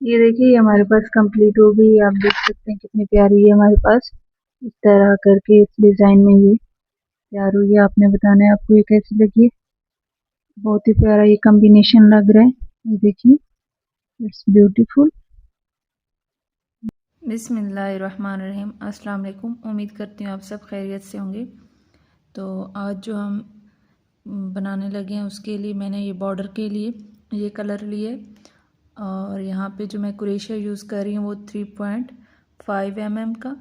ये देखिए ये हमारे पास कंप्लीट हो गई। आप देख सकते हैं कितनी प्यारी है हमारे पास। इस तरह करके इस डिजाइन में ये तैयार हुई है। आपने बताना है आपको ये कैसी लगी। बहुत ही प्यारा ये कॉम्बिनेशन लग रहा है। ये देखिए, इट्स ब्यूटीफुल। बिस्मिल्लाहिर्रहमानिर्रहीम। अस्सलाम वालेकुम। उम्मीद करती हूँ आप सब खैरियत से होंगे। तो आज जो हम बनाने लगे हैं उसके लिए मैंने ये बॉर्डर के लिए ये कलर लिए और यहाँ पे जो मैं क्रोशिया यूज़ कर रही हूँ वो 3.5 mm का।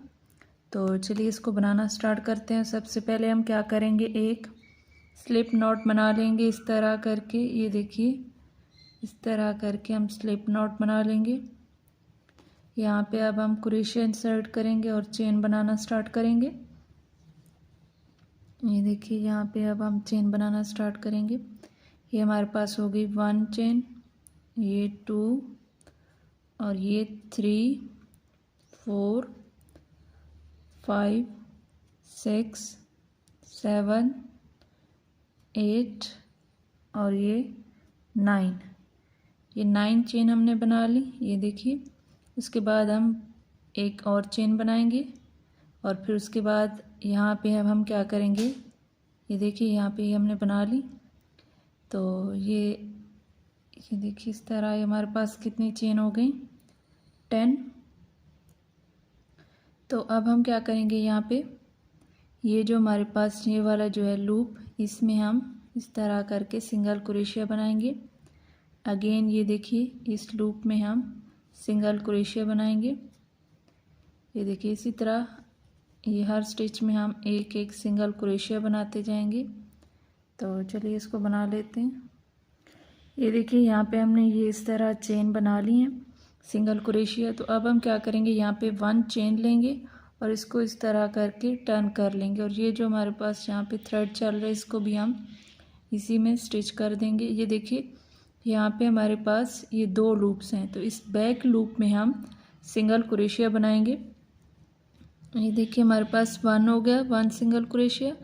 तो चलिए इसको बनाना स्टार्ट करते हैं। सबसे पहले हम क्या करेंगे, एक स्लिप नॉट बना लेंगे इस तरह करके। ये देखिए इस तरह करके हम स्लिप नॉट बना लेंगे। यहाँ पे अब हम क्रोशिया इंसर्ट करेंगे और चेन बनाना स्टार्ट करेंगे। ये देखिए यहाँ पे अब हम चेन बनाना स्टार्ट करेंगे। ये हमारे पास हो गई 1 चेन, ये 2 और ये 3 4 5 6 7 8 और ये 9। ये 9 चेन हमने बना ली। ये देखिए उसके बाद हम एक और चेन बनाएंगे और फिर उसके बाद यहाँ पे अब हम क्या करेंगे, ये देखिए यहाँ पे हमने बना ली। तो ये देखिए इस तरह ये हमारे पास कितनी चेन हो गई, 10। तो अब हम क्या करेंगे, यहाँ पे ये जो हमारे पास ये वाला जो है लूप, इसमें हम इस तरह करके सिंगल क्रोशिया बनाएंगे। अगेन ये देखिए इस लूप में हम सिंगल क्रोशिया बनाएंगे। ये देखिए इसी तरह ये हर स्टिच में हम एक एक सिंगल क्रोशिया बनाते जाएंगे। तो चलिए इसको बना लेते हैं। ये देखिए यहाँ पे हमने ये इस तरह चेन बना ली है सिंगल क्रोशिया। तो अब हम क्या करेंगे, यहाँ पे 1 चेन लेंगे और इसको इस तरह करके टर्न कर लेंगे और ये जो हमारे पास यहाँ पे थ्रेड चल रहा है इसको भी हम इसी में स्टिच कर देंगे। ये देखिए यहाँ पे हमारे पास ये 2 लूप्स हैं, तो इस बैक लूप में हम सिंगल क्रोशिया बनाएंगे। ये देखिए हमारे पास 1 हो गया, 1 सिंगल क्रोशिया।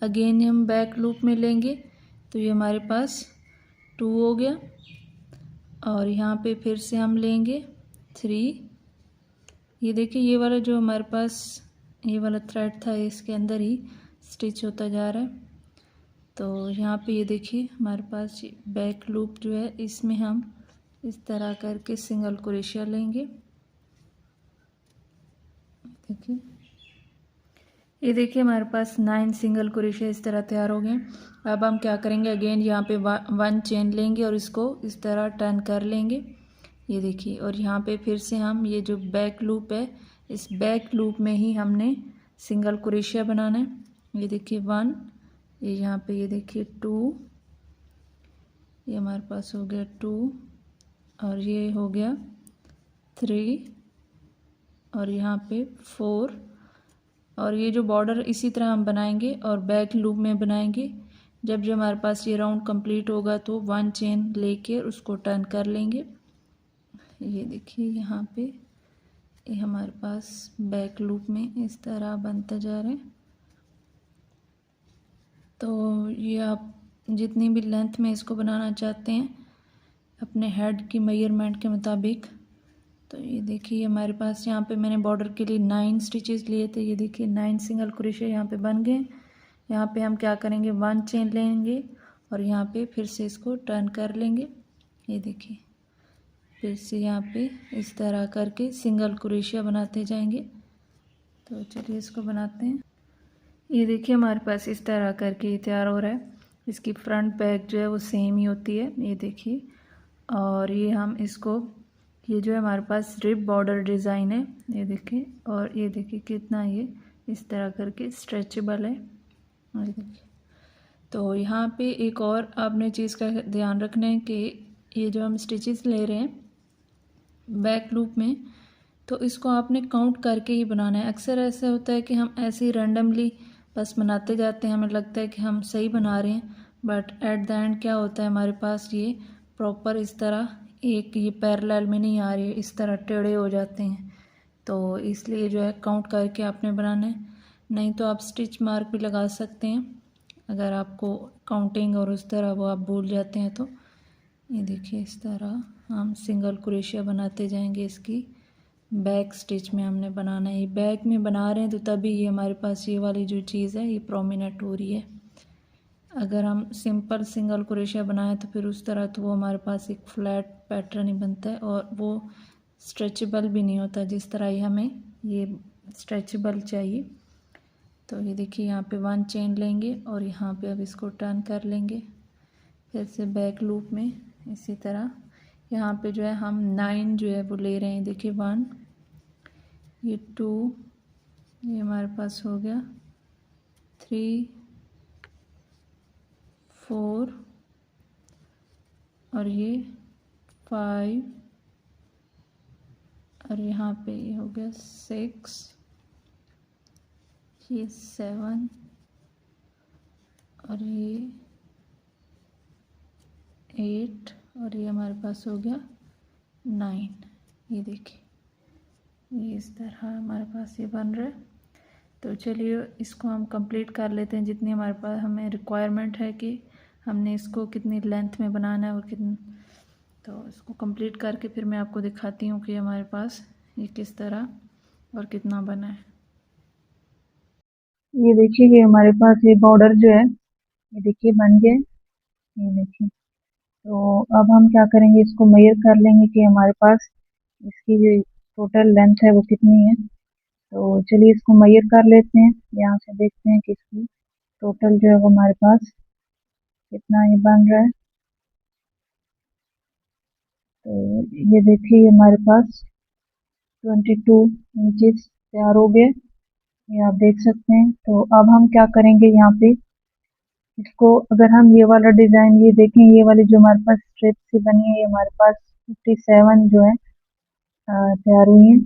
अगेन हम बैक लूप में लेंगे तो ये हमारे पास 2 हो गया और यहाँ पे फिर से हम लेंगे 3। ये देखिए ये वाला जो हमारे पास ये वाला थ्रेड था इसके अंदर ही स्टिच होता जा रहा है। तो यहाँ पे ये देखिए हमारे पास बैक लूप जो है इसमें हम इस तरह करके सिंगल क्रोशिया लेंगे। देखिए ये देखिए हमारे पास 9 सिंगल क्रोशिया इस तरह तैयार हो गए। अब हम क्या करेंगे, अगेन यहाँ पे 1 चेन लेंगे और इसको इस तरह टर्न कर लेंगे। ये देखिए और यहाँ पे फिर से हम ये जो बैक लूप है इस बैक लूप में ही हमने सिंगल क्रोशिया बनाना है। ये देखिए 1, ये यहाँ पे ये देखिए 2, ये हमारे पास हो गया 2 और ये हो गया 3 और यहाँ पे 4 और ये जो बॉर्डर इसी तरह हम बनाएंगे और बैक लूप में बनाएंगे। जब जब हमारे पास ये राउंड कंप्लीट होगा तो 1 चेन लेके उसको टर्न कर लेंगे। ये देखिए यहाँ पे ये हमारे पास बैक लूप में इस तरह बनता जा रहा है। तो ये आप जितनी भी लेंथ में इसको बनाना चाहते हैं अपने हेड की मेजरमेंट के मुताबिक। तो ये देखिए हमारे पास यहाँ पे मैंने बॉर्डर के लिए 9 स्टिचेस लिए थे। ये देखिए 9 सिंगल क्रोशिया यहाँ पे बन गए। यहाँ पे हम क्या करेंगे, 1 चेन लेंगे और यहाँ पे फिर से इसको टर्न कर लेंगे। ये देखिए फिर से यहाँ पे इस तरह करके सिंगल क्रोशिया बनाते जाएंगे। तो चलिए इसको बनाते हैं। ये देखिए हमारे पास इस तरह करके ये तैयार हो रहा है। इसकी फ्रंट बैक जो है वो सेम ही होती है। ये देखिए और ये हम इसको ये जो है हमारे पास रिब बॉर्डर डिज़ाइन है। ये देखिए और ये देखिए कितना ये इस तरह करके स्ट्रेचेबल है। और ये देखिए तो यहाँ पे एक और आपने चीज़ का ध्यान रखना है कि ये जो हम स्टिचेस ले रहे हैं बैक लूप में, तो इसको आपने काउंट करके ही बनाना है। अक्सर ऐसा होता है कि हम ऐसे ही रैंडमली बस बनाते जाते हैं, हमें लगता है कि हम सही बना रहे हैं, बट एट द एंड क्या होता है हमारे पास ये प्रॉपर इस तरह एक ये पैरेलल में नहीं आ रही है, इस तरह टेढ़े हो जाते हैं। तो इसलिए जो है काउंट करके आपने बनाना है, नहीं तो आप स्टिच मार्क भी लगा सकते हैं अगर आपको काउंटिंग और उस तरह वो आप भूल जाते हैं। तो ये देखिए इस तरह हम सिंगल क्रोशिया बनाते जाएंगे। इसकी बैक स्टिच में हमने बनाना है, ये बैक में बना रहे हैं तो तभी ये हमारे पास ये वाली जो चीज़ है ये प्रोमिनेंट हो रही है। अगर हम सिंपल सिंगल क्रोशिया बनाएं तो फिर उस तरह तो वो हमारे पास एक फ्लैट पैटर्न ही बनता है और वो स्ट्रेचेबल भी नहीं होता जिस तरह ही हमें ये स्ट्रेचेबल चाहिए। तो ये देखिए यहाँ पे 1 चेन लेंगे और यहाँ पे अब इसको टर्न कर लेंगे फिर से बैक लूप में। इसी तरह यहाँ पे जो है हम 9 जो है वो ले रहे हैं। देखिए 1, ये 2, ये हमारे पास हो गया 3, 4 और ये 5 और यहाँ पे ये हो गया 6, ये 7 और ये 8 और ये हमारे पास हो गया 9। ये देखिए ये इस तरह हमारे पास ये बन रहा है। तो चलिए इसको हम कंप्लीट कर लेते हैं जितनी हमारे पास हमें रिक्वायरमेंट है कि हमने इसको कितनी लेंथ में बनाना है और कितनी। तो इसको कंप्लीट करके फिर मैं आपको दिखाती हूँ कि हमारे पास ये किस तरह और कितना बना है। ये देखिए कि हमारे पास ये बॉर्डर जो है ये देखिए बन गए। ये देखिए, तो अब हम क्या करेंगे, इसको मेजर कर लेंगे कि हमारे पास इसकी जो टोटल लेंथ है वो कितनी है। तो चलिए इसको मेजर कर लेते हैं। यहाँ से देखते हैं कि इसकी टोटल जो है वो हमारे पास कितना ये बन रहा है। तो ये देखिए हमारे पास 22 इंचेस तैयार हो गए, ये आप देख सकते हैं। तो अब हम क्या करेंगे, यहाँ पे इसको अगर हम ये वाला डिज़ाइन ये देखें, ये वाली जो हमारे पास स्ट्रिप से बनी है ये हमारे पास 57 जो है तैयार हुई है।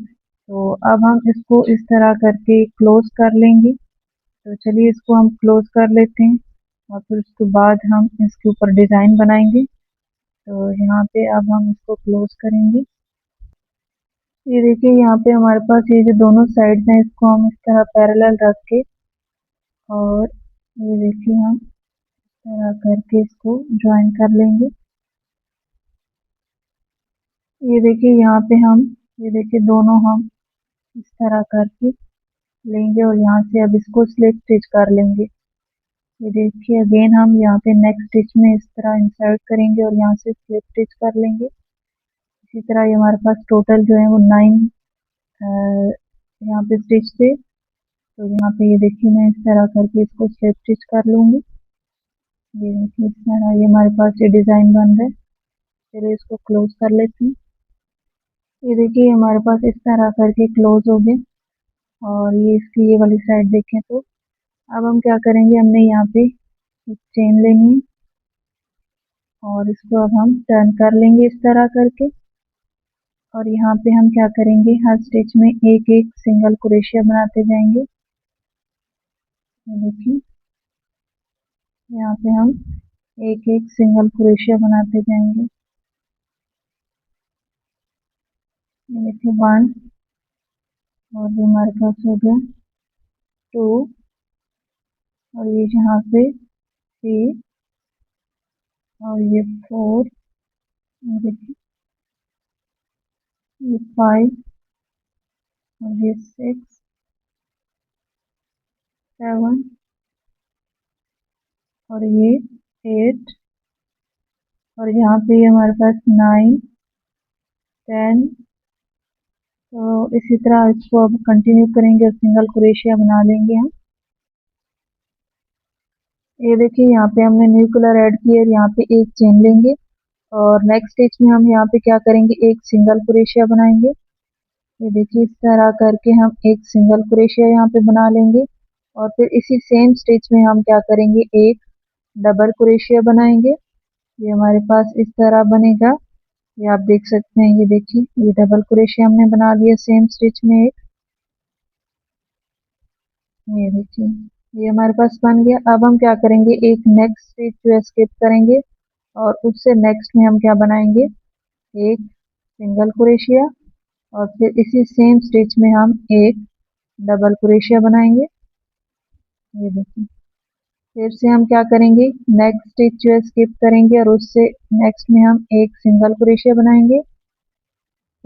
तो अब हम इसको इस तरह करके क्लोज कर लेंगे। तो चलिए इसको हम क्लोज कर लेते हैं और फिर उसके बाद हम इसके ऊपर डिज़ाइन बनाएंगे। तो यहाँ पे अब हम इसको क्लोज करेंगे। ये देखिए यहाँ पे हमारे पास ये जो दोनों साइड्स हैं इसको हम इस तरह पैरेलल रख के और ये देखिए हम इस तरह करके इसको ज्वाइन कर लेंगे। ये देखिए यहाँ पे हम ये देखिए दोनों हम इस तरह करके लेंगे और यहाँ से अब इसको स्लिप स्टिच कर लेंगे। ये देखिए अगेन हम यहाँ पे नेक्स्ट स्टिच में इस तरह इंसर्ट करेंगे और यहाँ से स्लिप स्टिच कर लेंगे। इसी तरह ये हमारे पास टोटल जो है वो 9 यहाँ पे स्टिच थे। तो यहाँ पे ये देखिए मैं इस तरह करके इसको स्लिप स्टिच कर लूँगी। ये देखिए इस तरह ये हमारे पास ये डिज़ाइन बन रहा है। चलिए इसको क्लोज कर लेते हैं। ये देखिए हमारे पास इस तरह करके क्लोज हो गए और ये इसकी ये वाली साइड देखें तो अब हम क्या करेंगे, हमने यहाँ पे एक चेन लेनी है और इसको अब हम टर्न कर लेंगे इस तरह करके। और यहाँ पे हम क्या करेंगे, हर स्टिच में एक एक सिंगल क्रोशिया बनाते जाएंगे। ये देखिए यहाँ पे हम एक एक सिंगल क्रोशिया बनाते जाएंगे। ये देखिए 1 और ये हमारे पास हो गया 2 और ये यहाँ पे 3 और ये 4 और देखिए ये 5 और ये 6 7 और ये 8 और यहाँ पे ये हमारे पास 9 10। तो इसी तरह इसको अब कंटिन्यू करेंगे और सिंगल क्रोशिया बना लेंगे हम। ये देखिए यहाँ पे हमने न्यू कलर ऐड किया है, यहाँ पे एक चेन लेंगे और नेक्स्ट स्टिच में हम यहाँ पे क्या करेंगे, एक सिंगल क्रोशिया बनाएंगे। ये देखिए इस तरह करके हम एक सिंगल क्रोशिया यहाँ पे बना लेंगे और फिर इसी सेम स्टिच में हम क्या करेंगे, एक डबल क्रोशिया बनाएंगे। ये हमारे पास इस तरह बनेगा, ये आप देख सकते हैं। ये देखिए ये डबल क्रोशिया हमने बना लिया सेम स्टिच में एक। ये देखिए ये हमारे पास बन गया। अब हम क्या करेंगे, एक नेक्स्ट स्टिच जो है स्किप करेंगे और उससे नेक्स्ट में हम क्या बनाएंगे, एक सिंगल क्रोशिया और फिर इसी सेम स्टिच में हम एक डबल क्रोशिया बनाएंगे। ये देखिए फिर से हम क्या करेंगे, नेक्स्ट स्टिच जो है स्किप करेंगे और उससे नेक्स्ट में हम एक सिंगल क्रोशिया बनाएंगे।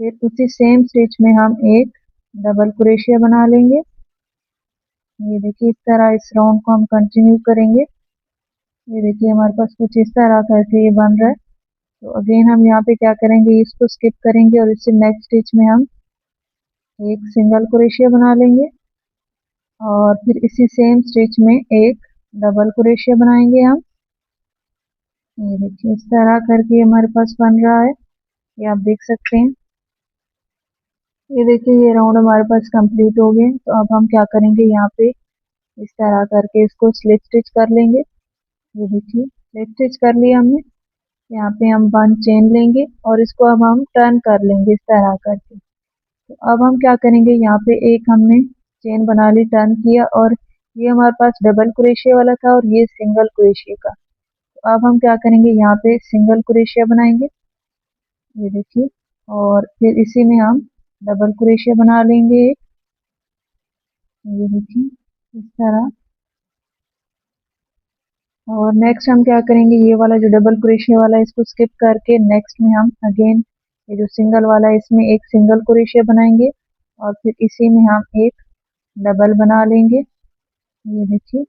फिर उसी सेम स्टिच में हम एक डबल क्रोशिया बना लेंगे। ये देखिए इस तरह इस राउंड को हम कंटिन्यू करेंगे। ये देखिए हमारे पास कुछ इस तरह करके ये बन रहा है। तो अगेन हम यहाँ पे क्या करेंगे, इसको स्किप करेंगे और इससे नेक्स्ट स्टिच में हम एक सिंगल क्रोशिया बना लेंगे और फिर इसी सेम स्टिच में एक डबल क्रोशिया बनाएंगे हम। ये देखिए इस तरह करके हमारे पास बन रहा है, ये आप देख सकते हैं। ये देखिए ये राउंड हमारे पास कंप्लीट हो गए। तो अब हम क्या करेंगे, यहाँ पे इस तरह करके इसको स्लिप स्टिच कर लेंगे। ये देखिए स्लिप स्टिच कर लिया हमने। यहाँ पे हम 1 चेन लेंगे और इसको अब हम टर्न कर लेंगे इस तरह करके। तो अब हम क्या करेंगे, यहाँ पे एक हमने चेन बना ली, टर्न किया और ये हमारे पास डबल क्रोशिया वाला था और ये सिंगल क्रोशिया का। तो अब हम क्या करेंगे, यहाँ पे सिंगल क्रोशिया बनाएंगे। ये देखिए और फिर इसी में हम डबल क्रोशिया बना लेंगे। ये देखिए इस तरह। और नेक्स्ट हम क्या करेंगे, ये वाला जो डबल क्रोशिया वाला है इसको स्किप करके नेक्स्ट में हम अगेन ये जो सिंगल वाला है इसमें एक सिंगल क्रोशिया बनाएंगे और फिर इसी में हम एक डबल बना लेंगे। ये देखिए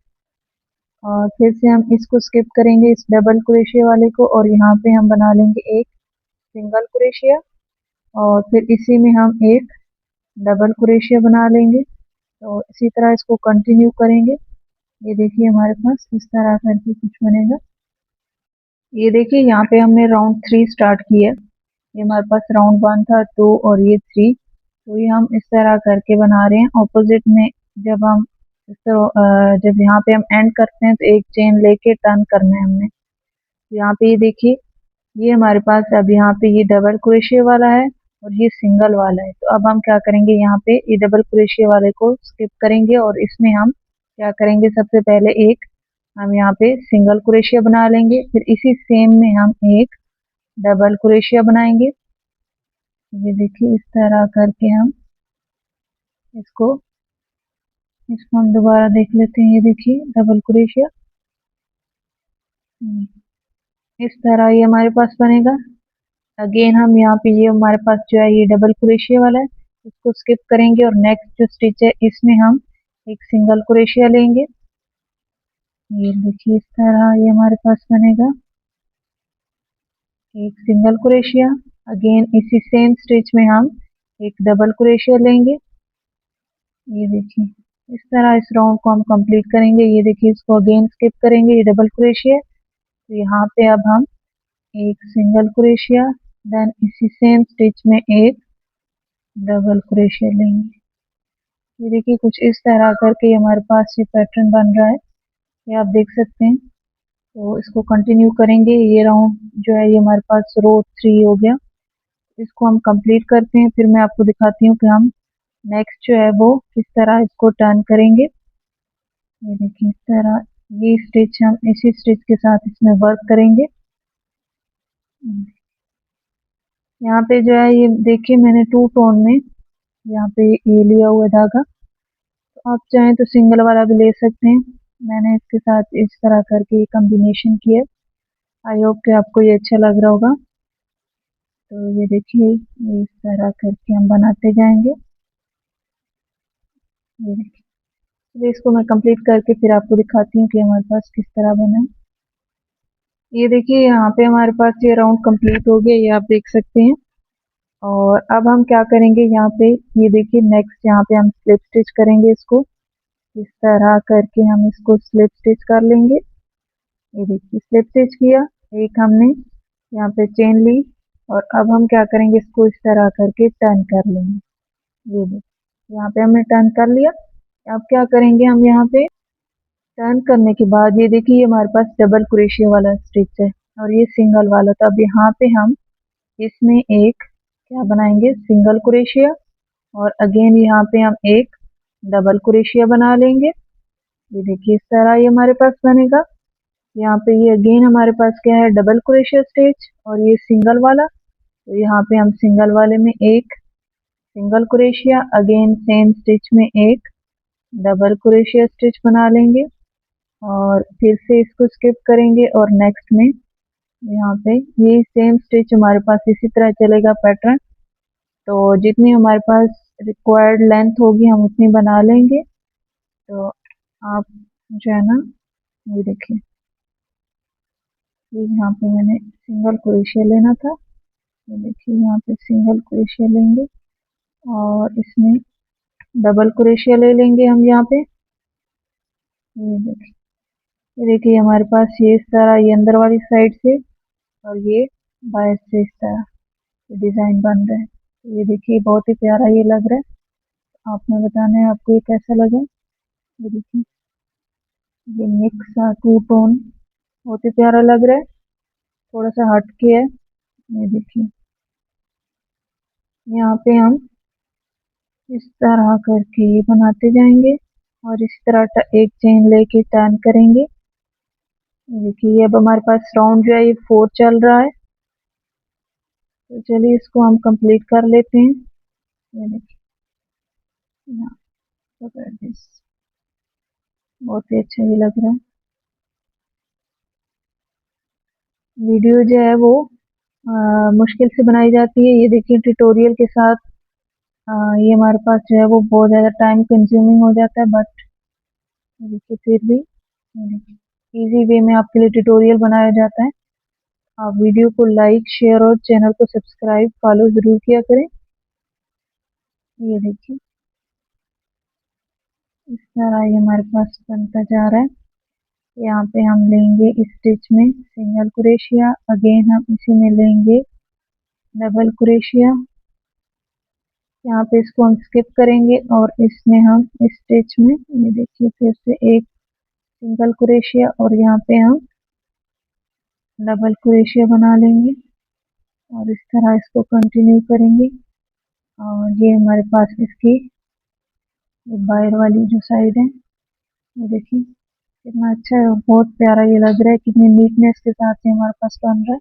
और फिर से हम इसको स्किप करेंगे इस डबल क्रोशिया वाले को और यहाँ पे हम बना लेंगे एक सिंगल क्रोशिया और फिर इसी में हम एक डबल क्रोशिया बना लेंगे। तो इसी तरह इसको कंटिन्यू करेंगे। ये देखिए हमारे पास इस तरह करके कुछ बनेगा। ये देखिए यहाँ पे हमने राउंड 3 स्टार्ट किया। ये हमारे पास राउंड 1 था, 2 और ये 3। तो ये हम इस तरह करके बना रहे हैं ऑपोजिट में। जब हम इस तरह जब यहाँ पे हम एंड करते हैं तो एक चेन लेके टर्न करना है हमने। तो यहाँ पे ये देखिए ये हमारे पास अब यहाँ पे ये डबल क्रोशिया वाला है और ये सिंगल वाला है। तो अब हम क्या करेंगे, यहाँ पे ये डबल क्रोशिया वाले को स्किप करेंगे और इसमें हम क्या करेंगे, सबसे पहले एक हम यहाँ पे सिंगल क्रोशिया बना लेंगे। फिर इसी सेम में हम एक डबल क्रोशिया बनाएंगे। ये देखिए इस तरह करके हम इसको इसको हम दोबारा देख लेते हैं। ये देखिए डबल क्रोशिया इस तरह ये हमारे पास बनेगा। अगेन हम यहाँ पे ये हमारे पास जो है ये डबल क्रोशिया वाला है, इसको स्किप करेंगे और नेक्स्ट जो स्टिच है इसमें हम एक सिंगल क्रोशिया लेंगे। ये देखिए इस तरह ये हमारे पास बनेगा एक सिंगल क्रोशिया। अगेन इसी सेम स्टिच में हम एक डबल क्रोशिया लेंगे। ये देखिए इस तरह इस राउंड को हम कंप्लीट करेंगे। ये देखिए इसको अगेन स्किप करेंगे ये डबल क्रोशिया। तो यहाँ पे अब हम एक सिंगल क्रोशिया देन इसी सेम स्टिच में एक डबल क्रोशिया लेंगे। ये देखिए कुछ इस तरह करके हमारे पास ये पैटर्न बन रहा है, ये आप देख सकते हैं। तो इसको कंटिन्यू करेंगे। ये राउंड जो है ये हमारे पास रो 3 हो गया। इसको हम कंप्लीट करते हैं, फिर मैं आपको दिखाती हूँ कि हम नेक्स्ट जो है वो किस तरह इसको टर्न करेंगे। ये देखिए इस तरह ये स्टिच हम इसी स्टिच के साथ इसमें वर्क करेंगे। यहाँ पे जो है ये देखिए मैंने 2 टोन में यहाँ पे ये लिया हुआ धागा। तो आप चाहें तो सिंगल वाला भी ले सकते हैं। मैंने इसके साथ इस तरह करके ये कॉम्बिनेशन किया। आई होप कि आपको ये अच्छा लग रहा होगा। तो ये देखिए ये इस तरह करके हम बनाते जाएंगे। ये देखिए तो इसको मैं कंप्लीट करके फिर आपको दिखाती हूँ कि हमारे पास किस तरह बना है। ये देखिए यहाँ पे हमारे पास ये राउंड कंप्लीट हो गया, ये आप देख सकते हैं। और अब हम क्या करेंगे, यहाँ पे ये देखिए नेक्स्ट यहाँ पे हम स्लिप स्टिच करेंगे। इसको इस तरह करके हम इसको स्लिप स्टिच कर लेंगे। ये देखिए स्लिप स्टिच किया, एक हमने यहाँ पे चेन ली और अब हम क्या करेंगे, इसको इस तरह करके टर्न कर लेंगे। ये देखिए यहाँ पे हमने टर्न कर लिया। अब क्या करेंगे, हम यहाँ पे टर्न करने के बाद ये देखिए ये हमारे पास डबल क्रोशिया वाला स्टिच है और ये सिंगल वाला। तो अब यहाँ पे हम इसमें एक क्या बनाएंगे, सिंगल क्रोशिया और अगेन यहाँ पे हम एक डबल क्रोशिया बना लेंगे। ये देखिए इस तरह ये हमारे पास बनेगा। यहाँ पे ये अगेन हमारे पास क्या है, डबल क्रोशिया स्टिच और ये सिंगल वाला। तो यहाँ पे हम सिंगल वाले में एक single crochet again same stitch में एक डबल क्रोशिया स्टिच बना लेंगे। और फिर से इसको स्किप करेंगे और नेक्स्ट में यहाँ पे ये सेम स्टिच हमारे पास इसी तरह चलेगा पैटर्न। तो जितनी हमारे पास रिक्वायर्ड लेंथ होगी हम उतनी बना लेंगे। तो आप जो है ना, ये देखिए, ये यहाँ पे मैंने सिंगल क्रोशिया लेना था। ये देखिए यहाँ पे सिंगल क्रोशिया लेंगे और इसमें डबल क्रोशिया ले लेंगे हम यहाँ पे। ये देखिए हमारे पास ये इस तरह, ये अंदर वाली साइड से और ये बाहर से इस तरह डिजाइन बन रहा है। तो ये देखिए बहुत ही प्यारा ये लग रहा है। आपने बताना है आपको ये कैसा लगा। ये देखिए ये मिक्स टू टोन बहुत ही प्यारा लग रहा है, थोड़ा सा हट के है। ये देखिए यहाँ पे हम इस तरह करके ये बनाते जाएंगे और इस तरह एक चेन लेके टर्न करेंगे। ये देखिए अब हमारे पास राउंड जो है ये 4 चल रहा है। तो चलिए इसको हम कंप्लीट कर लेते हैं। ये देखिए यहाँ बहुत ही अच्छा ये लग रहा है। वीडियो जो है वो मुश्किल से बनाई जाती है। ये देखिए ट्यूटोरियल के साथ ये हमारे पास जो है वो बहुत ज़्यादा टाइम कंज्यूमिंग हो जाता है, बट देखिए फिर भी इजी वे में आपके लिए ट्यूटोरियल बनाया जाता है। आप वीडियो को लाइक, शेयर और चैनल को सब्सक्राइब, फॉलो ज़रूर किया करें। ये देखिए इस तरह ये हमारे पास बनता जा रहा है। यहाँ पे हम लेंगे इस स्टिच में सिंगल क्रोशिया, अगेन हम इसी में लेंगे डबल क्रोशिया। यहाँ पे इसको हम स्किप करेंगे और इसमें हम इस स्टिच में ये देखिए फिर से एक सिंगल क्रोशिया और यहाँ पे हम डबल क्रोशिया बना लेंगे और इस तरह इसको कंटिन्यू करेंगे। और ये हमारे पास इसकी बाहर वाली जो साइड है, ये देखिए कितना अच्छा है, बहुत प्यारा ये लग रहा है, कितनी नीटनेस के साथ ये हमारे पास बन रहा है।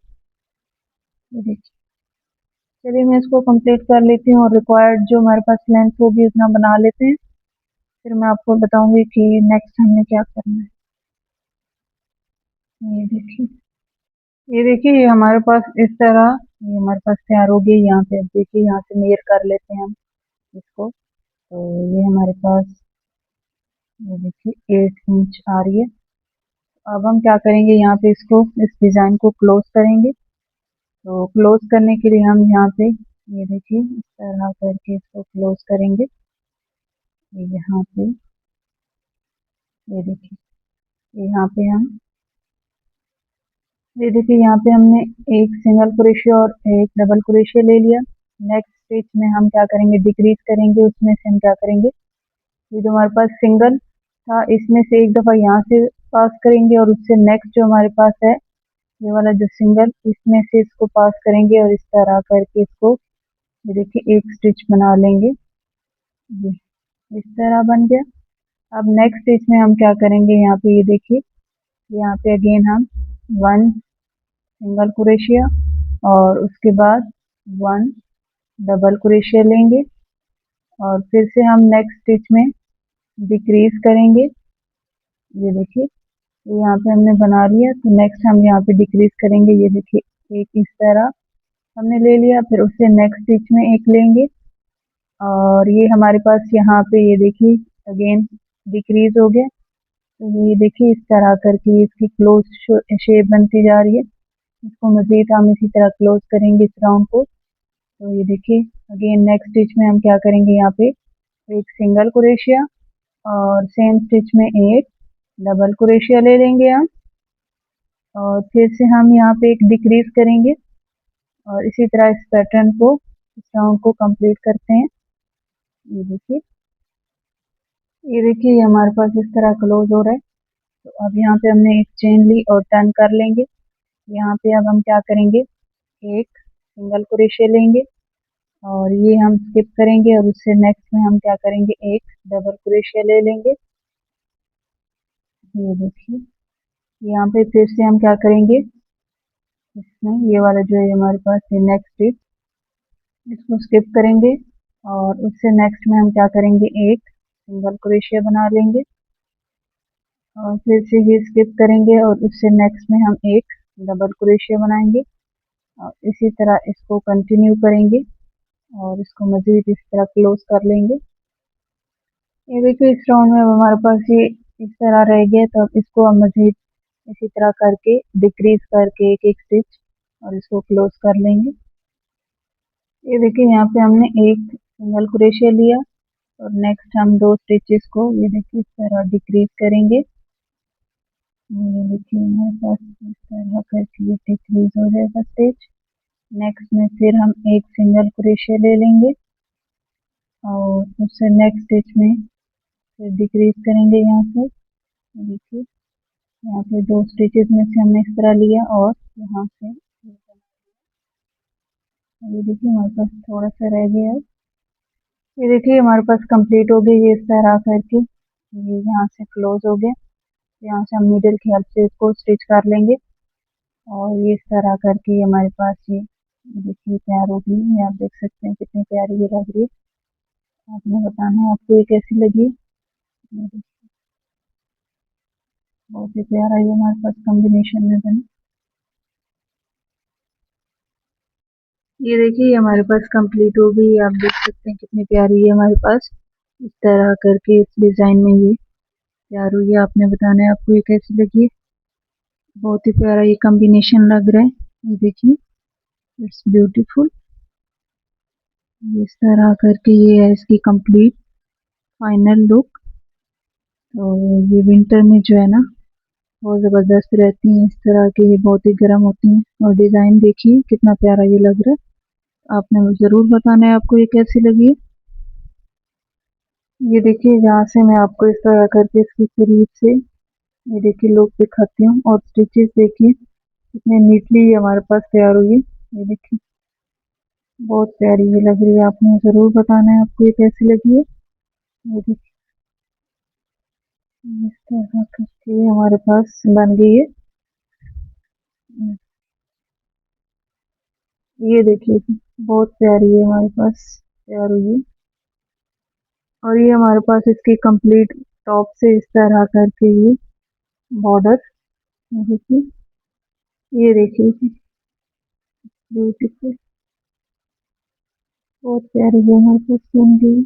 ये देखिए चलिए मैं इसको कंप्लीट कर लेती हूँ और रिक्वायर्ड जो हमारे पास लेंथ होगी उतना बना लेते हैं, फिर मैं आपको बताऊंगी कि नेक्स्ट हमने क्या करना है। ये देखिए ये हमारे पास इस तरह ये हमारे पास तैयार हो गई। यहाँ पे अब देखिए यहाँ से मेयर कर लेते हैं हम इसको। तो ये हमारे पास ये देखिए 8 इंच आ रही है। अब हम क्या करेंगे, यहाँ पे इसको इस डिज़ाइन को क्लोज करेंगे। तो क्लोज करने के लिए हम यहाँ पे ये देखिए इस तरह करके इसको क्लोज करेंगे। ये यहाँ पे ये देखिए यहाँ पे हम ये देखिए यहाँ पे हमने एक सिंगल क्रोशिया और एक डबल क्रोशिया ले लिया। नेक्स्ट स्टिच में हम क्या करेंगे, डिक्रीज करेंगे, उसमें से हम क्या करेंगे, ये जो हमारे पास सिंगल था इसमें से एक दफ़ा यहाँ से पास करेंगे और उससे नेक्स्ट जो हमारे पास है ये वाला जो सिंगल, इसमें से इसको पास करेंगे और इस तरह करके इसको ये देखिए एक स्टिच बना लेंगे। ये इस तरह बन गया। अब नेक्स्ट स्टिच में हम क्या करेंगे, यहाँ पे ये देखिए यहाँ पे अगेन हम 1 सिंगल क्रोशिया और उसके बाद 1 डबल क्रोशिया लेंगे और फिर से हम नेक्स्ट स्टिच में डिक्रीज करेंगे। ये देखिए यहाँ पे हमने बना लिया, तो नेक्स्ट हम यहाँ पे डिक्रीज करेंगे। ये देखिए एक इस तरह हमने ले लिया, फिर उससे नेक्स्ट स्टिच में एक लेंगे और ये हमारे पास यहाँ पे ये देखिए अगेन डिक्रीज हो गया। तो ये देखिए इस तरह करके इसकी क्लोज शेप बनती जा रही है। इसको मजीद हम इसी तरह क्लोज करेंगे इस राउंड को। तो ये देखिए अगेन नेक्स्ट स्टिच में हम क्या करेंगे, यहाँ पे एक सिंगल क्रोशिया और सेम स्टिच में एक डबल क्रोशिया ले लेंगे हम और फिर से हम यहाँ पे एक डिक्रीज करेंगे और इसी तरह इस पैटर्न को, इस राउंड को कंप्लीट करते हैं। ये देखिए ये हमारे पास इस तरह क्लोज हो रहा है। तो अब यहाँ पे हमने एक चेन ली और टर्न कर लेंगे। यहाँ पे अब हम क्या करेंगे, एक सिंगल क्रोशिया लेंगे और ये हम स्किप करेंगे और उससे नेक्स्ट में हम क्या करेंगे, एक डबल क्रोशिया ले लेंगे। ये देखिए यहाँ पे फिर से हम क्या करेंगे, इसमें ये वाला जो है हमारे पास ये नेक्स्ट स्टिच, इसको स्किप करेंगे और उससे नेक्स्ट में हम क्या करेंगे, एक सिंगल क्रोशिया बना लेंगे। और फिर से ही स्किप करेंगे और उससे नेक्स्ट में हम एक डबल क्रोशिया बनाएंगे और इसी तरह इसको कंटिन्यू करेंगे और इसको मजीद इस तरह क्लोज कर लेंगे। ये देखिए इस राउंड में हमारे पास ये इस तरह रह गया, तो अब इसको हम मजीद इसी तरह करके डिक्रीज करके एक एक स्टिच और इसको क्लोज कर लेंगे। ये देखिए यहाँ पे हमने एक सिंगल क्रोशिया लिया और नेक्स्ट हम दो स्टिचेस को ये देखिए इस तरह डिक्रीज करेंगे। ये देखिए हमारे पास इस तरह करके ये डिक्रीज हो जाएगा स्टिच। नेक्स्ट में फिर हम एक सिंगल क्रोशिया ले लेंगे और उससे नेक्स्ट स्टिच में फिर डिक्रीज करेंगे यहाँ से। देखिए यहाँ पे दो स्टिचेस में से हमने इस तरह लिया और यहाँ से ये देखिए हमारे पास थोड़ा सा रह गया है। ये देखिए हमारे पास कंप्लीट हो गई ये इस तरह करके, ये यहाँ से क्लोज हो गया। यहाँ से हम नीडल की हेल्प से इसको स्टिच कर लेंगे और ये इस तरह करके ये हमारे पास ये देखिए तैयार हो गई। ये आप देख सकते हैं कितनी प्यारी ये लग रही है। आपने बताना है आपको ये कैसी लगी। ये देखिए, बहुत ही प्यारा ये हमारे पास कॉम्बिनेशन में बना। ये देखिए हमारे पास कंप्लीट हो गई। आप देख सकते हैं कितनी प्यारी है हमारे पास इस तरह करके इस डिजाइन में ये तैयार हुई है। आपने बताना है आपको ये कैसी लगी। बहुत ही प्यारा ये कॉम्बिनेशन लग रहा है। ये देखिए इट्स ब्यूटीफुल। इस तरह करके ये है इसकी कंप्लीट फाइनल लुक। तो ये विंटर में जो है ना बहुत ज़बरदस्त रहती हैं। इस तरह के ये बहुत ही गर्म होती हैं और डिज़ाइन देखिए कितना प्यारा ये लग रहा है। आपने ज़रूर बताना है आपको ये कैसी लगी है। ये देखिए यहाँ से मैं आपको इस तरह करके इसकी करीब से ये देखिए लुक दिखाती हूँ और स्टिचेस देखिए कितने नीटली हमारे पास तैयार हुई है। ये देखिए बहुत प्यारी ये लग रही है। आपने ज़रूर बताना है आपको ये कैसी लगी है। ये देखिए इस तरह करके हमारे पास बन गई है। ये देखिए बहुत प्यारी है हमारे पास तैयार हुई है। और ये हमारे पास इसकी कंप्लीट टॉप से इस तरह करके ये बॉर्डर देखिए। ये देखिए ब्यूटीफुल बहुत प्यारी ये हमारे पास बन गई।